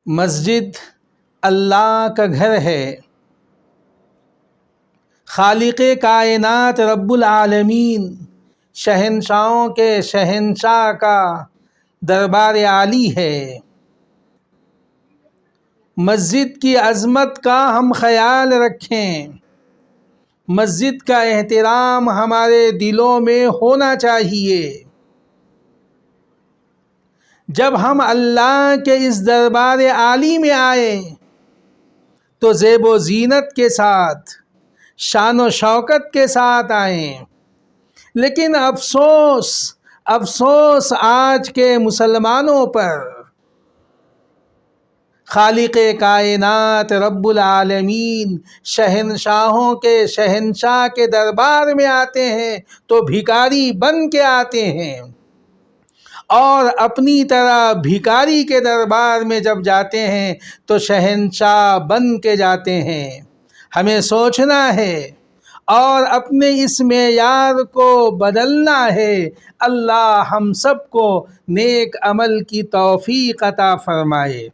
مسجد اللہ کا گھر ہے، خالق کائنات رب العالمین، شہنشاہوں کے شہنشاہ کا دربار عالی ہے۔ مسجد کی عظمت کا ہم خیال رکھیں، مسجد کا احترام ہمارے دلوں میں ہونا چاہیے۔ جب ہم اللہ کے اس دربار عالی میں آئیں تو زیب و زینت کے ساتھ، شان و شوکت کے ساتھ آئیں، لیکن افسوس آج کے مسلمانوں پر۔ خالق کائنات رب العالمین، شہنشاہوں کے شہنشاہ کے دربار میں آتے ہیں تو بھکاری بن کے آتے ہیں، اور اپنی طرح بھکاری کے دربار میں جب جاتے ہیں تو شہنشاہ بن کے جاتے ہیں۔ ہمیں سوچنا ہے اور اپنے اس معیار کو بدلنا ہے۔ اللہ ہم سب کو نیک عمل کی توفیق عطا فرمائے۔